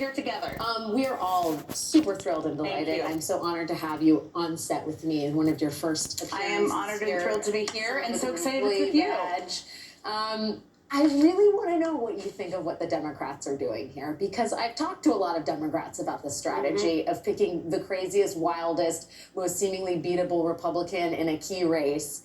here together. We are all super thrilled and delighted. Thank you. I'm so honored to have you on set with me in one of your first appearances. I am honored and thrilled to be here and so excited with with you. I really want to know what you think of what the Democrats are doing here, because I've talked to a lot of Democrats about the strategy of picking the craziest, wildest, most seemingly beatable Republican in a key race.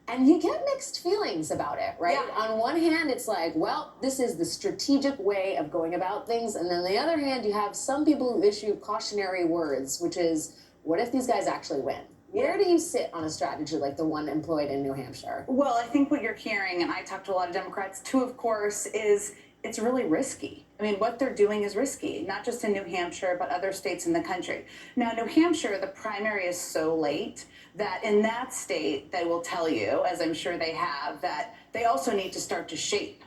And you get mixed feelings about it, right? Yeah. On one hand, it's like, well, this is the strategic way of going about things. And then on the other hand, you have some people who issue cautionary words, which is, what if these guys actually win? Where do you sit on a strategy like the one employed in New Hampshire? Well, I think what you're hearing, and I talk to a lot of Democrats too, of course, is it's really risky. I mean, what they're doing is risky, not just in New Hampshire, but other states in the country. Now, New Hampshire, the primary is so late that in that state, they will tell you, as I'm sure they have, that they also need to start to shape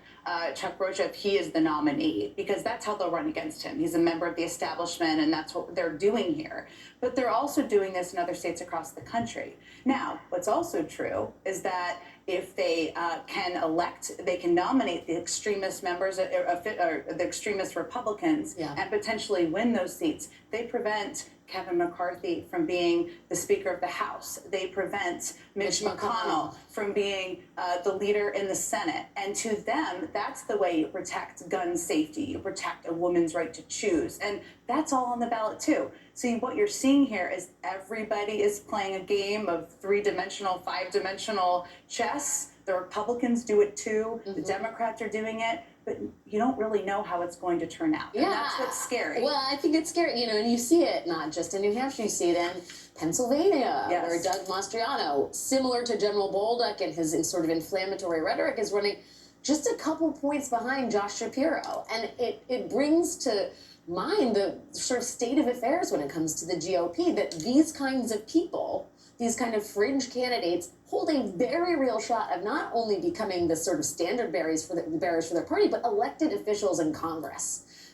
Chuck Rocha if he is the nominee, because that's how they'll run against him. He's a member of the establishment, and that's what they're doing here. But they're also doing this in other states across the country. Now, what's also true is that if they can elect, they can nominate the extremist members or the extremist Republicans and potentially win those seats. They prevent Kevin McCarthy from being the Speaker of the House. They prevent Mitch McConnell from being the leader in the Senate. And to them, that's the way you protect gun safety. You protect a woman's right to choose. And that's all on the ballot, too. So what you're seeing here is everybody is playing a game of three-dimensional, five-dimensional chess. The Republicans do it, too. The Democrats are doing it. But you don't really know how it's going to turn out. And that's what's scary. Well, I think it's scary, you know, and you see it not just in New Hampshire, you see it in Pennsylvania, where Doug Mastriano, similar to General Bolduc and his sort of inflammatory rhetoric, is running just a couple points behind Josh Shapiro. And it brings to mind the sort of state of affairs when it comes to the GOP, that these kinds of people, these kind of fringe candidates, hold a very real shot of not only becoming the sort of standard bearers for their party, but elected officials in Congress.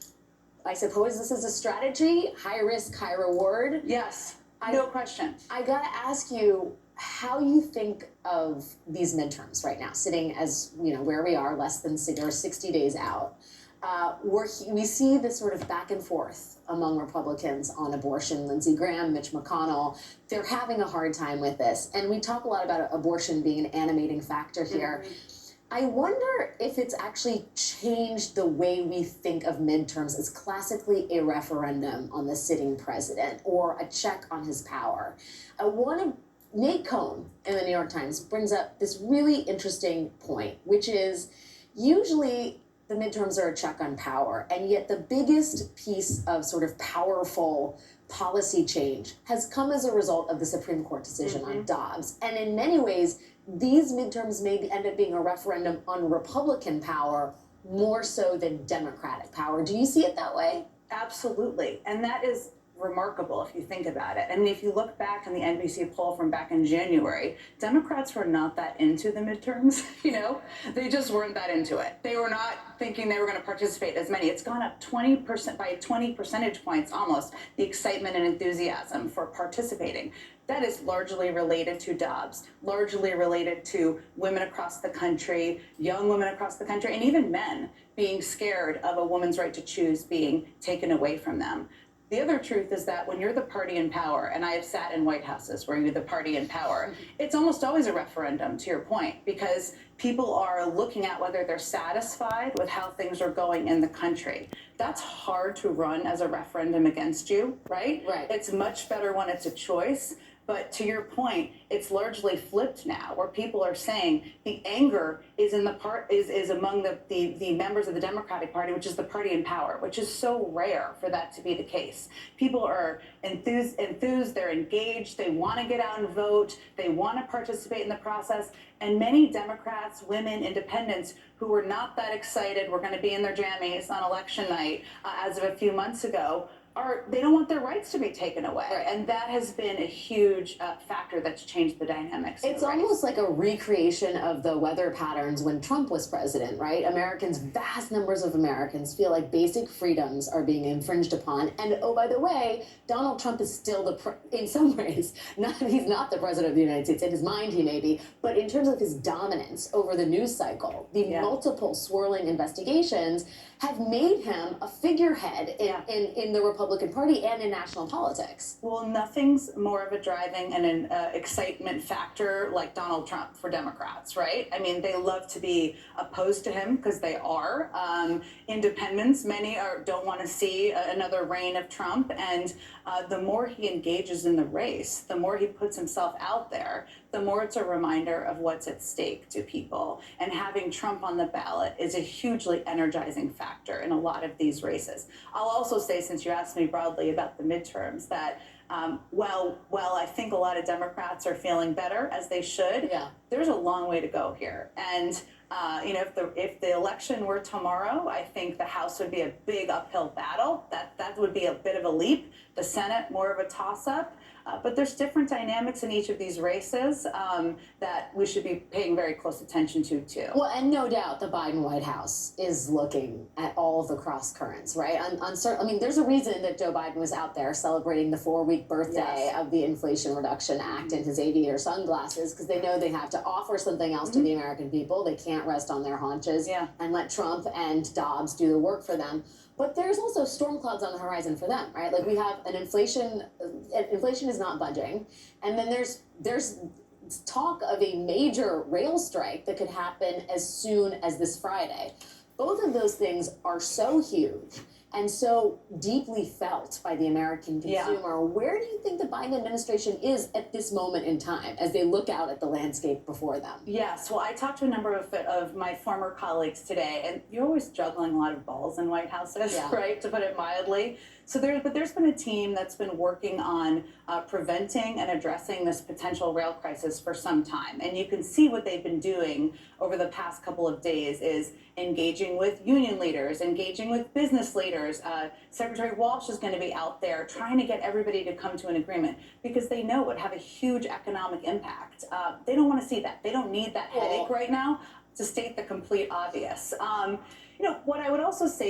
I suppose this is a strategy, high risk, high reward. Yes, no question. I gotta ask you how you think of these midterms right now, sitting as, you know, where we are, less than 60 days out. We see this sort of back and forth among Republicans on abortion. Lindsey Graham, Mitch McConnell, they're having a hard time with this. And we talk a lot about abortion being an animating factor here. I wonder if it's actually changed the way we think of midterms as classically a referendum on the sitting president or a check on his power. Nate Cohn in the New York Times brings up this really interesting point, which is usually the midterms are a check on power, and yet the biggest piece of sort of powerful policy change has come as a result of the Supreme Court decision on Dobbs. And in many ways, these midterms may end up being a referendum on Republican power more so than Democratic power. Do you see it that way? Absolutely. And that is remarkable if you think about it. I mean, if you look back in the NBC poll from back in January, Democrats were not that into the midterms, you know? They just weren't that into it. They were not thinking they were going to participate as many. It's gone up 20% by 20 percentage points almost, the excitement and enthusiasm for participating. That is largely related to Dobbs, largely related to women across the country, young women across the country, and even men being scared of a woman's right to choose being taken away from them. The other truth is that when you're the party in power, and I have sat in White Houses where you're the party in power, it's almost always a referendum, to your point, because people are looking at whether they're satisfied with how things are going in the country. That's hard to run as a referendum against you, right? Right. It's much better when it's a choice. But to your point, it's largely flipped now, where people are saying the anger is among the members of the Democratic Party, which is the party in power, which is so rare for that to be the case. People are enthused, they're engaged, they want to get out and vote, they want to participate in the process. And many Democrats, women, independents who were not that excited, were going to be in their jammies on election night as of a few months ago, they don't want their rights to be taken away. Right. And that has been a huge factor that's changed the dynamics. It's almost like a recreation of the weather patterns when Trump was president, right? Vast numbers of Americans feel like basic freedoms are being infringed upon. And oh, by the way, Donald Trump is still in some ways, he's not the president of the United States. In his mind, he may be. But in terms of his dominance over the news cycle, the multiple swirling investigations have made him a figurehead in the Republican Party and in national politics. Well, nothing's more of a driving and an excitement factor like Donald Trump for Democrats, right? I mean, they love to be opposed to him because they are. Independents, many don't want to see another reign of Trump. And the more he engages in the race, the more he puts himself out there, the more it's a reminder of what's at stake to people. And having Trump on the ballot is a hugely energizing factor in a lot of these races. I'll also say, since you asked me broadly about the midterms, that while I think a lot of Democrats are feeling better, as they should, there's a long way to go here. And if the election were tomorrow, I think the House would be a big uphill battle. That would be a bit of a leap. The Senate, more of a toss-up. But there's different dynamics in each of these races that we should be paying very close attention to, too. Well, and no doubt the Biden White House is looking at all of the cross currents, right? I mean, there's a reason that Joe Biden was out there celebrating the 4-week birthday of the Inflation Reduction Act in his aviator sunglasses, because they know they have to offer something else to the American people. They can't rest on their haunches and let Trump and Dobbs do the work for them. But there's also storm clouds on the horizon for them, right? Like, we have inflation is not budging, and then there's talk of a major rail strike that could happen as soon as this Friday. Both of those things are so huge and so deeply felt by the American consumer. Where do you think the Biden administration is at this moment in time as they look out at the landscape before them? Yes, well, I talked to a number of my former colleagues today, and you're always juggling a lot of balls in White Houses, right, to put it mildly. So there's been a team that's been working on preventing and addressing this potential rail crisis for some time. And you can see what they've been doing over the past couple of days is engaging with union leaders, engaging with business leaders. Secretary Walsh is going to be out there trying to get everybody to come to an agreement because they know it would have a huge economic impact. They don't want to see that. They don't need that headache right now, to state the complete obvious. What I would also say